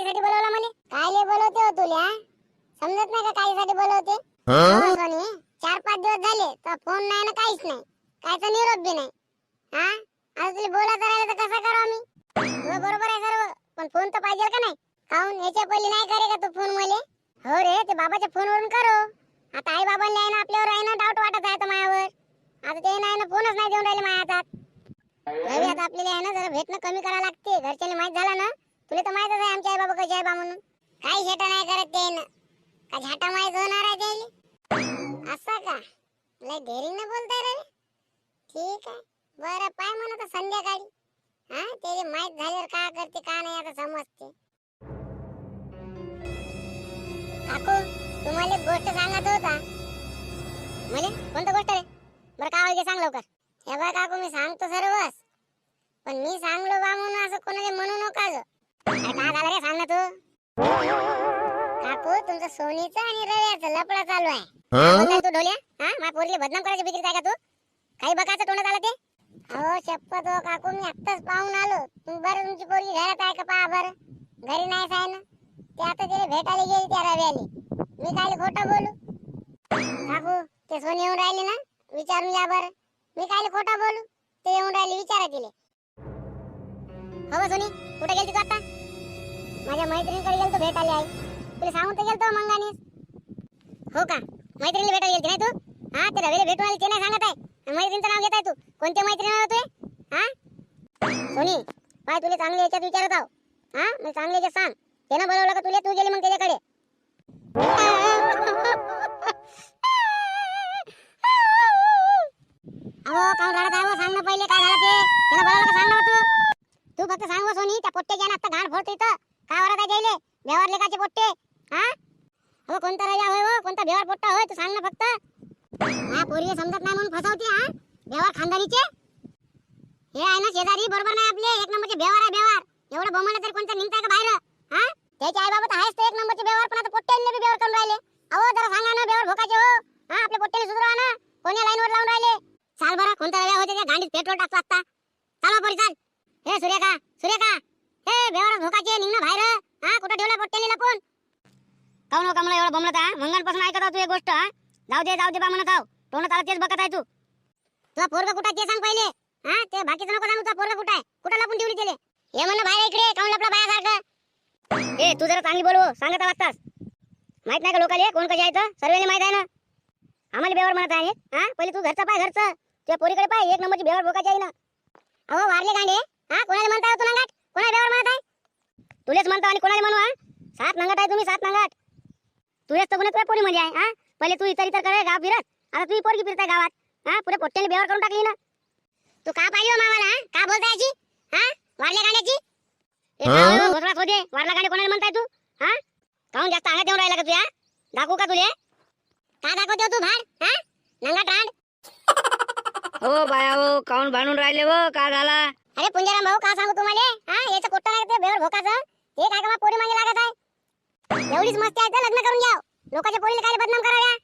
कायसाठी बोलवला मला? कायले बोलवते हो तुला? समजत नाही का कायसाठी बोलवते? हो सोनी, 4-5 दिवस झाले तर फोन नाही ना काहीच नाही, कायचा निरोप बी नाही. हा आता तुला बोलायचं राहिलं तर कसं करू आम्ही? तुझं बरोबर आहे सर्व, पण फोन तर पाहिजे का नाही? काहून याच्या पहिले नाही करे का तू फोन मले? हो रे, ते बाबाच्या फोनवरून करो. आता आई बाबांना आहे ना आपल्यावर आहे ना डाऊट वाटत आहे तर मायावर. आता ते नाही ना फोनच नाही देऊन राहिले माझ्या हातात. रवी आता आपल्याला आहे ना जरा भेटणं कमी करावं लागते. घरच्याला माहित झालं ना, तुला तर माहितच आहे आमचे आई बाबा कसे आहे बा म्हणून. काही शेटा नाही करत ते ना, का झाटा माहित होणार आहे त्याला? असं का? लय डेअरिंग बोलताय रे. ठीक आहे, बरं पाय म्हणा तर संध्याकाळी. हा ते माहित झाल्यावर का करते का नाही आता समजते. काकू, तुम्हाला एक गोष्ट सांगत होता. मला कोणती गोष्ट रे? बरं काय होईल सांग लवकर. हे बघ काकू, मी सांगतो सर्वच, पण मी सांगलो बा म्हणून असं कोणाला म्हणू नका ग. काय झालं रे, सांग ना तू. काकू, तुमचं सोनीचं आणि रव्याचं लफडा चालू आहे. काय बोलताय तू ढोल्या? हा माझ्या पोरीला बदनाम करायची बिक्रीत आहे का तू? काही बघायचं तोंडात आलं ते? अहो शपथ हो काकू, मी आत्ताच पाहून आलो. तुम्ही बरं तुमची पोरगी घरात आहे का पहा बरं. घरी नाहीच आहे ना. ते आता तिला भेटायला गेली त्या रव्याला. मी काय खोटं बोलू? काकू, ते सोनी येऊन राहिले ना, विचारून या बरं. मी काय खोटं बोलू? ते येऊन राहिले, विचारा तिले. हो सोनी, कुठे गेलती तू आता? माझ्या मैत्रिणीकडे गेलतो भेटायला आई. तुला सांगून तर गेलतो मंगानीस. हो का? मैत्रिणीला भेटायला गेलती नाही तू? हा ते रवीला भेटून आली ते नाही सांगत आहे. मैत्रिणीचं नाव घेताय तू? कोणत्या मैत्रिणी होते? हा सोनी, पाय तुला चांगले याच्यात विचारत आहो. हा मी चांगले याच्यात सांग. त्यानं बोलवलं का तुला? तू गेली मग त्याच्याकडे? अहो काऊन रडत आहे? सांग ना पहिले काय झालं ते. त्यानं बोलवलं का सांग ना तू. तू फक्त सांग सोनी, त्या पोट्ट्याच्या आता घाण फोडतो इथं. काय वरत आहे त्याले? बेवार लेकाचे पोट्टे. हा हो कोणता राजा होय हो? कोणता बेवार पोट्टा होय? तू सांग ना फक्त. हा पोरीला समजत नाही म्हणून फसवते. हा बेवार खानदानीचे हे आहे ना शेजारी, बरोबर नाही आपले. एक नंबरचे बेवार आहे बेवार. एवढं बोमणं तरी कोणतं निघताय का बाहेर? हा त्याचे आई बाबा तर आहेच ते एक नंबरचे बेवार, पण आता पोट्ट्याने बी बेवार करून राहिले. अहो जरा सांगा ना, बेवार भोकाचे हो. हा आपल्या पोट्ट्याने सुधरवा ना. कोण्या लाईनवर लावून राहिले? चाल बरं, कोणता रव्या होते त्या गांडीत पेट्रोल टाकतो आता. चाल पोरी चाल. हे सूर्यका, सूर्यका, हे बेवार भोकाचे निघ ना बाहेर. हा कुठं ठेवला पोट्ट्याने लपून? काऊन हो का मला एवढं बोमलत आहे? मंगणपासून ऐकत आहो तू एक गोष्ट. हा जाऊ दे बा म्हणत आहो. तोंड ताला तेच बघत आहे तू. तुझा पोरगा कुठं आहे ते सांग पहिले. हा ते बाकीचं नको सांगू. तुझा पोरगा कुठं आहे? कुठं लपून ठेवली त्याले? हे म्हणणं बाहेर इकडे काऊन लपला बायासारखं? ए तू जरा चांगली बोलव, सांगत वाचतास. माहित नाही का लोकाले कोण कसे आहेत? सर्वेले माहित आहे ना. आम्हाला बेवार म्हणत आहे. हा पहिले तू घरचा पाय घरचं. तुझ्या पोरीकडे पाय, एक नंबरची बेवार भोकाची आहे ना. अहो वारले गांडे, हा कोणाला म्हणता तू नंगाट? कोणाला बेवार म्हणत आहे? तुलेच म्हणतो आणि कोणाला म्हणू? हा सात नंगाट आहे तुम्ही, सात नंगाट. तुझ्याच तर तुझ्या पोरी मध्ये आहे. हा पहिले तू इतर करे गाव फिरत, आता तू पोरगी फिरताय गावात. हा पुरे पोट्ट्याने बेवार करून टाकली ना. तू का पाहिजे मामाला? का बोलताय याची? हा वारल्या गाण्याची? घोसळात होते. वारला गाणे कोणाला म्हणताय तू? हा काऊन जास्त अंगात येऊन राहिला का तुया? दाखवू का तुले? का दाखवते तू भाड? हा नंगाट रांड. हो बाया हो, काऊन भांडून राहिले हो? का झाला? अरे पुंजाराम भाऊ, का सांगू तुम्हाला? हा याचं कोट्टा नाही ते बेवार भोकाचं. ते काय का मा पोरी मागे लागत आहे. एवढीच मस्ती आहे तर लग्न करून घ्याव. लोकांच्या पोरीला काय बदनाम कराव्या?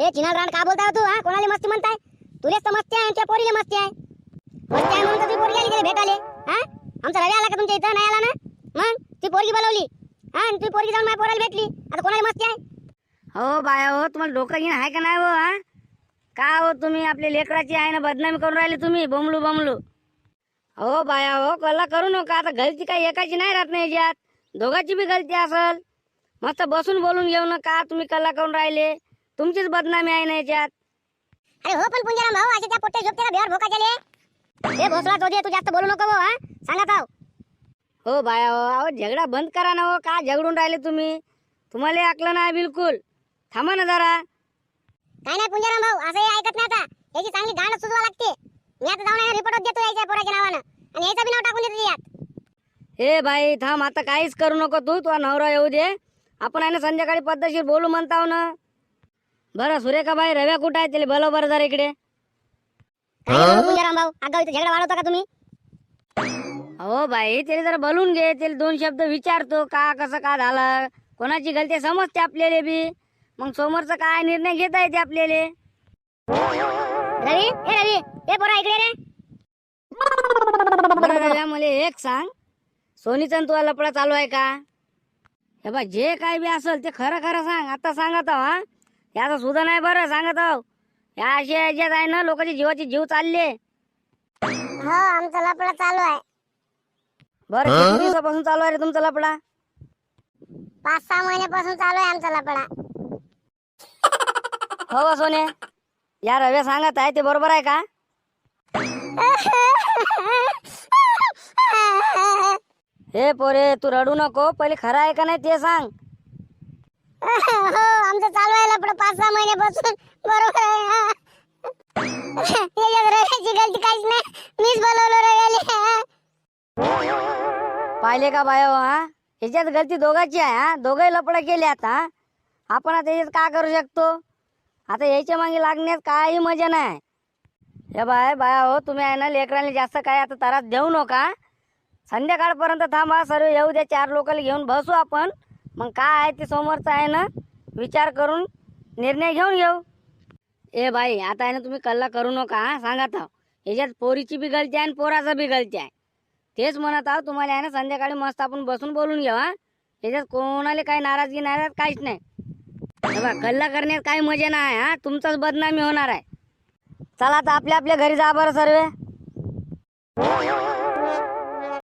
हे चिनाल रांड का बोलताय तू? हा कोणाला मस्ती म्हणताय? तुलेच तर मस्ती आहे, आमच्या पोरीला मस्ती आहे. मस्ती आहे म्हणून तर ती पोरगी आली गेली भेटाले. हा आमचा रवी आला का तुमच्या इथं? नाही आला ना. मग ती पोरगी बोलवली. हा आणि ती पोरगी जाऊन माझ्या पोराला भेटली. आता कोणाला मस्ती आहे? हो बाया हो, तुम्हाला डोकं घेणं आहे का नाही हो? हा का हो तुम्ही आपल्या लेकराची आहे ना बदनामी करून राहिले तुम्ही बोमलू. हो बाया हो, कल्ला करू नका. आता गलती काही एकाची नाही राहत नाही याच्यात, दोघांची बी गलती असल. मस्त बसून बोलून घेऊ नका. तुम्ही कल्ला करून राहिले, तुमचीच बदनामी आहे ना याच्यात. अरे हो पण पुंजाराम भाऊ, अशा त्या पोट्टे झोपते का बेवार भोकाच्याले? हे भोसळात होते, तू जास्त बोलू नको हा. सांगत आहो. हो बाया हो, अहो झगडा बंद करा ना हो. का झगडून राहिले तुम्ही? तुम्हाला ऐकलं नाही बिलकुल. थांबा ना जरा. काय नाही पुंजाराम भाऊ, असं हे ऐकत नाही आता. याची चांगली गांड सुचवा लागते. मी आता जाऊन रिपोर्ट देतो याच्या पोराच्या नावानं, आणि याचं बी नाव टाकून देतो यात. हे बाई थांब, आता काहीच करू नको तू. तुझा नवरा येऊ दे, आपण आहे ना संध्याकाळी पद्धतशीर बोलू म्हणताव ना. बरं सुरेखा बाई, रव्या कुठं आहे? त्याला बोलव बरं जरा इकडे. पुंजाराम भाऊ, आगाऊ इथं झगडा वाढवता का तुम्ही? हो बाई, त्याला जरा बोलून घे. त्याला दोन शब्द विचारतो, का कसं का झालं, कोणाची गलती समजते आपल्याला बी. मग समोरचा काय निर्णय घेता येते आपल्याला. रवी हे पोरा इकडे रे. बरं रव्या, मला एक सांग, सोनीचा तुला लफडा चालू आहे का? हे बा जे काय बी असेल ते खरं खरं सांग. आता सांगत आहो हा, याचा सुद्धा नाही बरं सांगत आहो. या अशा याच्यात आहे ना लोकांची जीवाचे जीव चालले. हो आमचा लफडा चालू आहे. बरं किती दिवसापासून चालू आहे रे तुमचा लफडा? 5-6 महिन्यापासून चालू आहे आमचा लफडा. हो का सोने? या रव्या सांगत आहे ते बरोबर आहे का? हे पोरे तू रडू नको, पहिले खरं आहे का नाही ते सांग. हो आमचं चालू आहे लफडं 5-6 महिन्यापासून. बरोबर आहे. याच्यात रव्याची गलती काहीच नाही. मीच बोलवलं रव्याला. पाहिले का बाया हा, याच्यात गलती दोघांची आहे हा. दोघंही लफडं केले आता. आपण आता याच्यात का करू शकतो? आता याच्या मागे लागण्यात काही मजा नाही. हे बाया हो, तुम्ही आहे ना लेकरांना जास्त काय आता त्रास देऊ नका. संध्याकाळपर्यंत थांबा, सर्व येऊ द्या, 4 लोकांना घेऊन बसू आपण. मग काय आहे ते समोरचं आहे ना विचार करून निर्णय घेऊन घेऊ. ए बाई आता आहे ना तुम्ही कल्ला करू नका हा, सांगत आहो. याच्यात पोरीची बी गलती आहे आणि पोराचा बी गलती आहे. तेच म्हणत आहो तुम्हाला आहे ना संध्याकाळी मस्त आपण बसून बोलून घेऊ हा. याच्यात कोणाला काही नाराजगी नाही राहत, काहीच नाही. बघा कल्ला करण्यात काही मजा नाही हा, तुमचाच बदनामी होणार आहे. चला आता आपल्या आपल्या घरी जा बरं सर्वे.